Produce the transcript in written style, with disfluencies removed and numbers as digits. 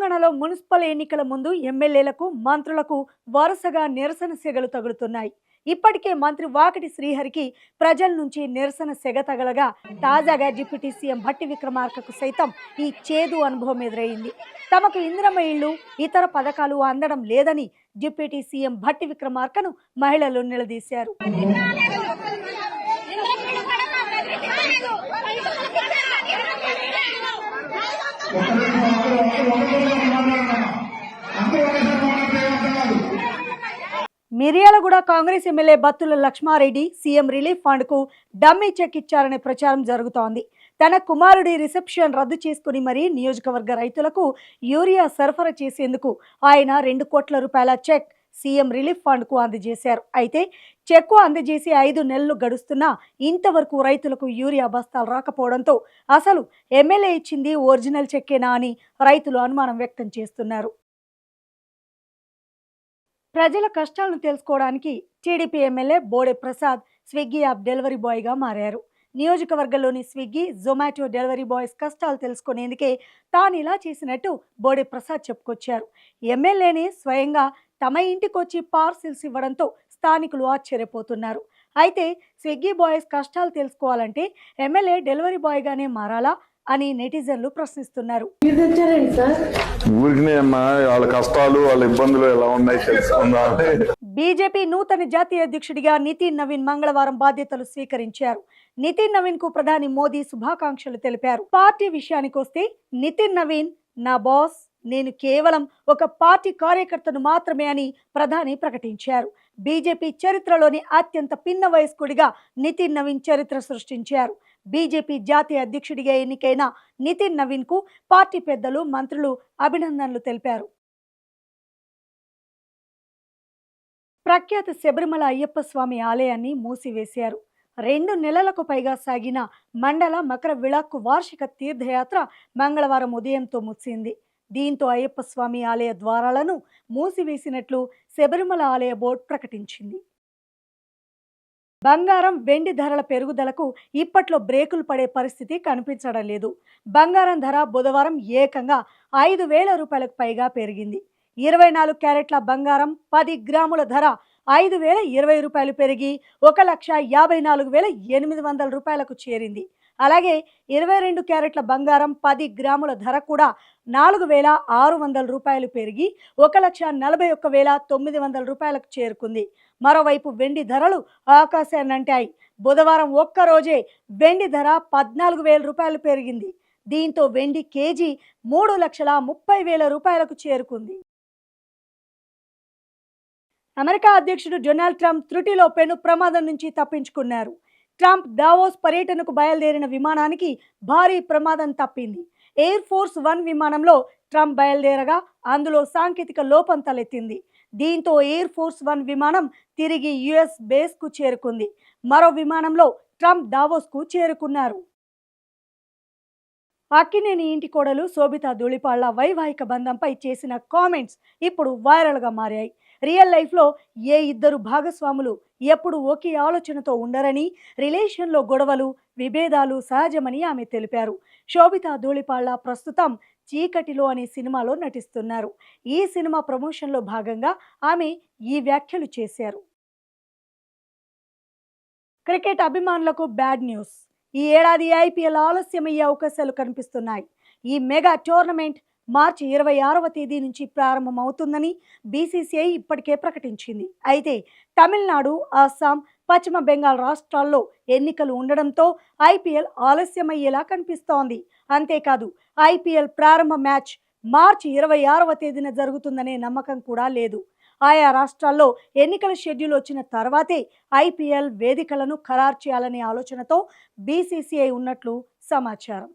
తెలంగాణలో మున్సిపల్ ఎన్నికల ముందు ఎమ్మెల్యేలకు మంత్రులకు వరుసగా నిరసన సెగలు తగులుతున్నాయి. ఇప్పటికే మంత్రి వాకటి శ్రీహరికి ప్రజల నుంచి నిరసన సెగ తగలగా తాజాగా డిప్యూటీ సీఎం భట్టి విక్రమార్కకు సైతం ఈ చేదు అనుభవం ఎదురైంది. తమకు ఇందిరమ్మ ఇళ్లు ఇతర పథకాలు అందడం లేదని డిప్యూటీ సీఎం భట్టి విక్రమార్కను మహిళలు నిలదీశారు. Miryalaguda Congress MLA Battula Lakshmareddy CM relief fund కు డమ్మీ చెక్ ఇచ్చారనే ప్రచారం జరుగుతోంది. తన కుమారుడి రిసెప్షన్ రద్దు చేసుకుని మరీ నియోజకవర్గ రైతులకు యూరియా సరఫరా చేసేందుకు ఆయన 2 కోట్ల రూపాయల చెక్ సీఎం రిలీఫ్ ఫండ్ కు అందజేశారు. అయితే చెక్కు అందజేసి 5 నెలలు గడుస్తున్నా ఇంతవరకు రైతులకు యూరియా బస్తాలు రాకపోవడంతో అసలు ఎమ్మెల్యే ఇచ్చింది ఒరిజినల్ చెక్కేనా అని రైతులు అనుమానం వ్యక్తం చేస్తున్నారు. ప్రజల కష్టాలను తెలుసుకోవడానికి TDP MLA Bode Prasad Swiggy app delivery బాయ్గా మారారు. నియోజకవర్గంలోని స్విగ్గీ, జొమాటో డెలివరీ బాయ్స్ కష్టాలు తెలుసుకునేందుకే తాను ఇలా చేసినట్టు బోడే ప్రసాద్ చెప్పుకొచ్చారు. ఎమ్మెల్యేని స్వయంగా తమ ఇంటికొచ్చి పార్సిల్స్ ఇవ్వడంతో స్థానికులు ఆశ్చర్యపోతున్నారు. అయితే స్విగ్గీ బాయ్స్ కష్టాలు తెలుసుకోవాలంటే ఎమ్మెల్యే డెలివరీ బాయ్గానే మారాలా అని నెటిజన్లు ప్రశ్నిస్తున్నారు. వాళ్ళ కష్టాలు వాళ్ళ ఇబ్బందులు ఎలా ఉన్నాయి తెలుసుకుందాం. బీజేపీ నూతన జాతీయ అధ్యక్షుడిగా నితిన్ నవీన్ మంగళవారం బాధ్యతలు స్వీకరించారు. నితిన్ నవీన్ కు ప్రధాని మోదీ శుభాకాంక్షలు తెలిపారు. పార్టీ విషయానికి వస్తే నితిన్ నవీన్ నా బాస్, నేను కేవలం ఒక పార్టీ కార్యకర్తను మాత్రమే అని ప్రధాని ప్రకటించారు. బీజేపీ చరిత్రలోని అత్యంత పిన్న వయస్కుడిగా నితిన్ నవీన్ చరిత్ర సృష్టించారు. బీజేపీ జాతీయ అధ్యక్షుడిగా ఎన్నికైన నితిన్ నవీన్ కు పార్టీ పెద్దలు, మంత్రులు అభినందనలు తెలిపారు. ప్రఖ్యాత శబరిమల అయ్యప్ప స్వామి ఆలయాన్ని మూసివేశారు. 2 నెలలకు పైగా సాగిన మండల మకర విళక్కు వార్షిక తీర్థయాత్ర మంగళవారం ఉదయంతో ముగిసింది. దీంతో అయ్యప్ప స్వామి ఆలయ ద్వారాలను మూసివేసినట్లు శబరిమల ఆలయ బోర్డు ప్రకటించింది. బంగారం, వెండి ధరల పెరుగుదలకు ఇప్పట్లో బ్రేకులు పడే పరిస్థితి కనిపించడం లేదు. బంగారం ధర బుధవారం ఏకంగా 5,000 రూపాయలకు పైగా పెరిగింది. 24 క్యారెట్ల బంగారం 10 గ్రాముల ధర 5,020 రూపాయలు పెరిగి 1,54,800 రూపాయలకు చేరింది. అలాగే 22 క్యారెట్ల బంగారం 10 గ్రాముల ధర కూడా 4,600 రూపాయలు పెరిగి 1,41,900 రూపాయలకు చేరుకుంది. మరోవైపు వెండి ధరలు ఆకాశాన్నంటాయి. బుధవారం ఒక్కరోజే వెండి ధర 14,000 రూపాయలు పెరిగింది. దీంతో వెండి కేజీ 3,30,000 రూపాయలకు చేరుకుంది. అమెరికా అధ్యక్షుడు డొనాల్డ్ ట్రంప్ త్రుటిలో పెను ప్రమాదం నుంచి తప్పించుకున్నారు. ట్రంప్ దావోస్ పర్యటనకు బయలుదేరిన విమానానికి భారీ ప్రమాదం తప్పింది. ఎయిర్ ఫోర్స్ 1 విమానంలో ట్రంప్ బయలుదేరగా అందులో సాంకేతిక లోపం తలెత్తింది. దీంతో ఎయిర్ ఫోర్స్ 1 విమానం తిరిగి యుఎస్ బేస్కు చేరుకుంది. మరో విమానంలో ట్రంప్ దావోస్కు చేరుకున్నారు. అక్కినేని ఇంటి కోడలు శోభితా ధూళిపాళ్ల వైవాహిక బంధంపై చేసిన కామెంట్స్ ఇప్పుడు వైరల్గా మారాయి. రియల్ లైఫ్లో ఏ ఇద్దరు భాగస్వాములు ఎప్పుడు ఒకే ఆలోచనతో ఉండరని, రిలేషన్లో గొడవలు, విభేదాలు సహజమని ఆమె తెలిపారు. శోభితా ధూళిపాళ్ల ప్రస్తుతం చీకటిలో అనే సినిమాలో నటిస్తున్నారు. ఈ సినిమా ప్రమోషన్లో భాగంగా ఆమె ఈ వ్యాఖ్యలు చేశారు. క్రికెట్ అభిమానులకు బ్యాడ్ న్యూస్. ఈ ఏడాది ఐపీఎల్ ఆలస్యమయ్యే అవకాశాలు కనిపిస్తున్నాయి. ఈ మెగా టోర్నమెంట్ మార్చి 26వ తేదీ నుంచి ప్రారంభమవుతుందని బీసీసీఐ ఇప్పటికే ప్రకటించింది. అయితే తమిళనాడు, అస్సాం, పశ్చిమ బెంగాల్ రాష్ట్రాల్లో ఎన్నికలు ఉండడంతో ఐపీఎల్ ఆలస్యమయ్యేలా కనిపిస్తోంది. అంతేకాదు ఐపీఎల్ ప్రారంభ మ్యాచ్ మార్చి 26వ తేదీన జరుగుతుందనే నమ్మకం కూడా లేదు. ఆయా రాష్ట్రాల్లో ఎన్నికల షెడ్యూల్ వచ్చిన తర్వాతే ఐపీఎల్ వేదికలను ఖరారు చేయాలనే ఆలోచనతో బీసీసీఐ ఉన్నట్లు సమాచారం.